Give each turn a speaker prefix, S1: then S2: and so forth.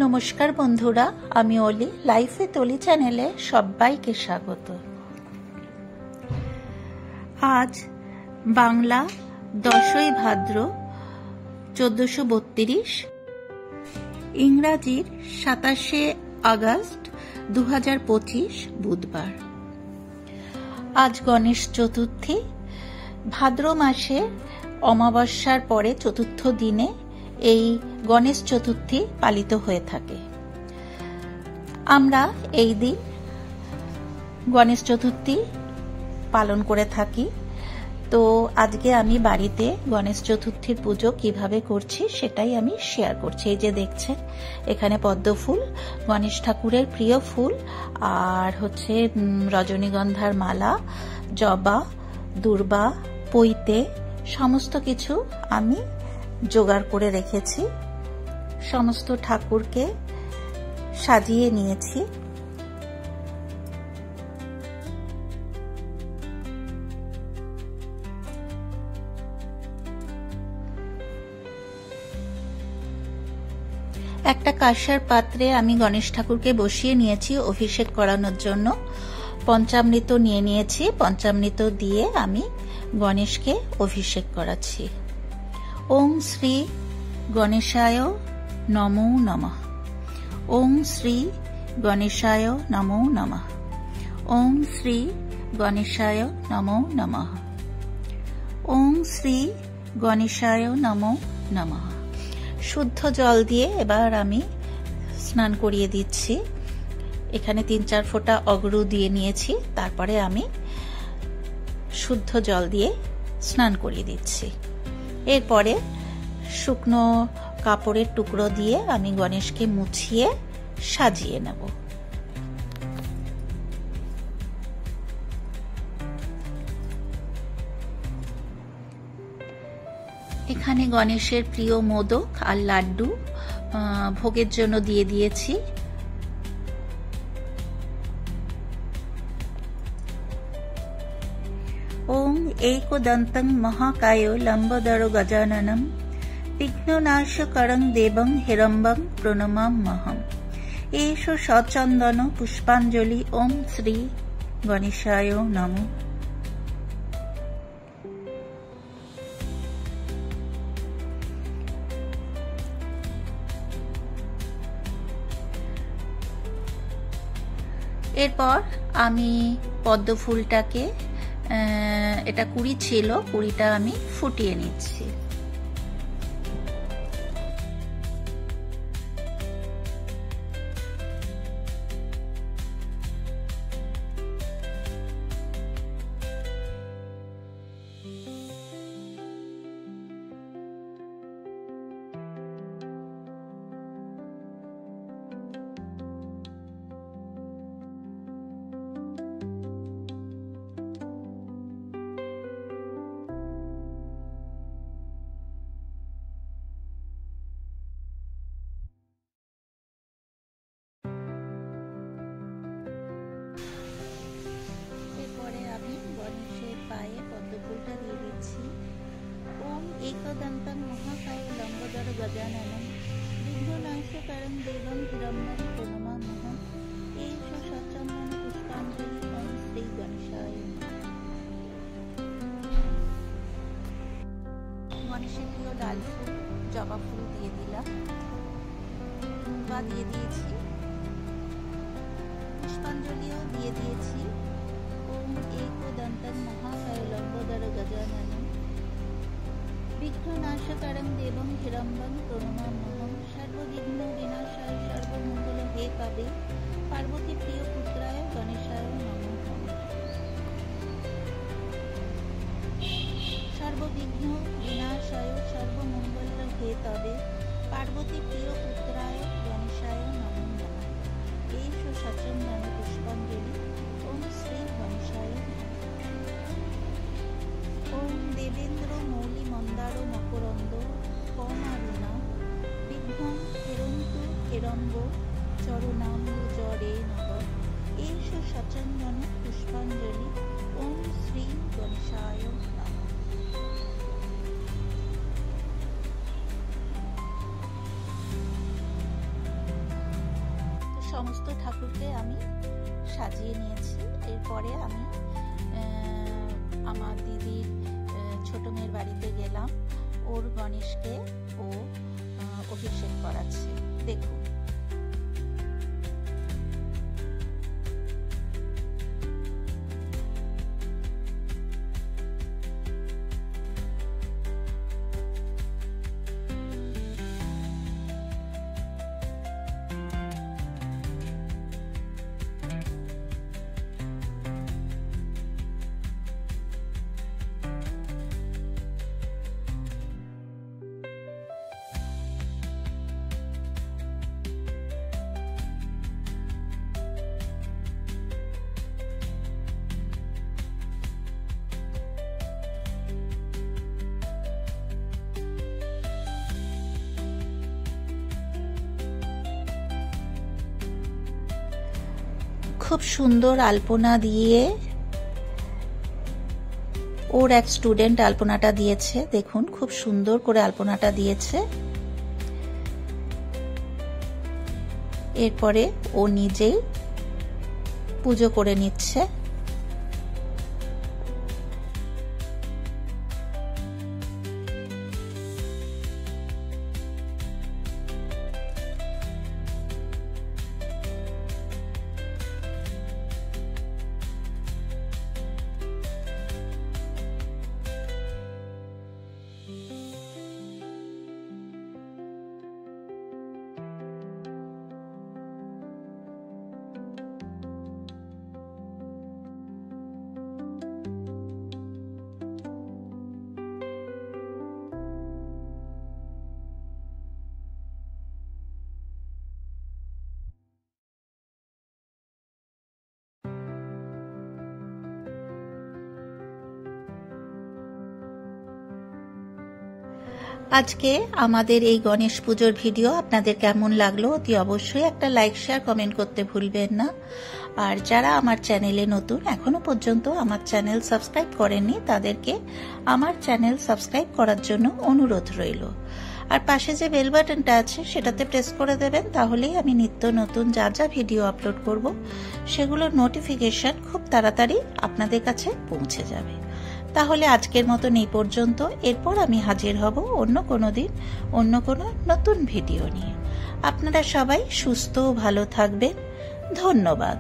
S1: नमस्कार बंधुरा, आमी ओली लाइफे तली चैनेले सबाइके स्वागत। आज बांगला 10 भाद्र 1432, इंग्राजीर 27 आगस्ट 2025 बुधवार। आज गणेश चतुर्थी। भाद्र मासे अमाबस्यार परे चतुर्थ दिने এই গণেশ চতুর্থী পালিত হয়ে থাকে। আমরা এই দিন গণেশ চতুর্থী পালন করে থাকি। তো আজকে আমি বাড়িতে গণেশ চতুর্থীর পুজো কিভাবে করছি সেটাই আমি শেয়ার করছি। এই যে দেখছেন এখানে পদ্ম ফুল, গণেশ ঠাকুরের প্রিয় ফুল, আর হচ্ছে রজনীগন্ধার মালা, জবা, দূর্বা, পৈতে সমস্ত কিছু আমি জোগাড় করে রেখেছি। সমস্ত ঠাকুরকে সাজিয়ে নিয়েছি। একটা কাঁসার পাত্রে আমি গণেশ ঠাকুরকে বসিয়ে নিয়েছি অভিষেক করানোর জন্য। পঞ্চামৃত নিয়ে নিয়েছি। পঞ্চামৃত দিয়ে আমি গণেশকে অভিষেক করাচ্ছি। ओम श्री गणेशाय नमो नमः। ओम श्री गणेशाय नमो नमः। ओम श्री गणेशाय नमो नमः। ओम श्री गणेशाय नमो नमः। शुद्ध जल दिए एबार आमी स्नान करिए दिচ্ছি। এখানে 3-4 ফোঁটা অগরু দিয়ে নিয়েছি। তারপরে আমি শুদ্ধ জল দিয়ে স্নান করিয়ে দিচ্ছি। এরপরে শুকনো কাপড়ের টুকরো দিয়ে আমি গণেশকে মুছিয়ে সাজিয়ে নেব। এখানে গণেশের প্রিয় মোদক আর লাড্ডু ভোগের জন্য দিয়ে দিয়েছি। ओम एकदन्तं महाकाय लंबोदर गजाननं विघ्ननाशकरं देवं हिरम्बं प्रणमाम्यहम्। एषो सचन्दन पुष्पाञ्जलि। ओम श्री गणेशाय नमः। এরপর আমি পদ্ম ফুলটাকে এটা কুড়ি ছিল, কুড়িটা আমি ফুটিয়ে নিচ্ছি। ओम एकदन्तं महाकाय लंबोदर गजाननं विघ्ननाशकरं देवं हिरम्बं प्रणमाम्यहम्। एषो सचन्दन पुष्पाञ्जलि। ओम श्री गणेशाय। गणेशेर प्रिय डाल फुल, जबा फुल দিয়ে দিলাম, বা দিয়ে দিয়েছি, পুষ্পাঞ্জলিও দিয়ে দিয়েছি। ओम एकदन्तं महाकाय लंबोदर गजाननं विघ्ननाशकरं देवं हिरम्बं प्रणमाम्यहम्। सर्वविघ्न विनाशाय सर्वमंगल हे पावे पार्वती प्रिय पुत्राय गणेशाय नमः। सर्वविघ्न विनाशाय सर्वमंगल हे तवे पार्वती प्रिय पुत्राय गणेशाय नमः। एषो सचन्दन पुष्पाञ्जलि। ओम श्री गणेशाय। ओम देवेन्द्र मौली मंदार मकरंद कमारुणा विघ्नं हिरन्तु हिरम्ब चरणाम्बुजरे नमः। एषो सचन्दन पुष्पाञ्जलि। ओम श्री गणेशाय नमः। সমস্ত ঠাকুরকে আমি সাজিয়ে নিয়েছি। এরপরে আমি আমার দিদির ছোট মেয়ের বাড়িতে গেলাম, ওর গণেশকে ও অভিষেক করাচ্ছে। দেখুন খুব সুন্দর আলপনা দিয়ে ওর এক স্টুডেন্ট আলপনাটা দিয়েছে। দেখুন খুব সুন্দর করে আলপনাটা দিয়েছে। এরপরে ও নিজেই পুজো করে নিচ্ছে। আজকে আমাদের এই গণেশ পুজোর ভিডিও আপনাদের কেমন লাগলো অতি অবশ্যই একটা লাইক শেয়ার কমেন্ট করতে ভুলবেন না। আর যারা আমার চ্যানেলে নতুন, এখনো পর্যন্ত আমার চ্যানেল সাবস্ক্রাইব করেননি, তাদেরকে আমার চ্যানেল সাবস্ক্রাইব করার জন্য অনুরোধ রইল। আর পাশে যে বেল বাটনটা আছে সেটাতে প্রেস করে দেবেন, তাহলেই আমি নিত্য নতুন যা যা ভিডিও আপলোড করব সেগুলোর নোটিফিকেশন খুব তাড়াতাড়ি আপনাদের কাছে পৌঁছে যাবে। তাহলে আজকের মতন এই পর্যন্ত। এরপর আমি হাজির হব অন্য কোনো দিন অন্য কোনো নতুন ভিডিও নিয়ে। আপনারা সবাই সুস্থ ও ভালো থাকবেন। ধন্যবাদ।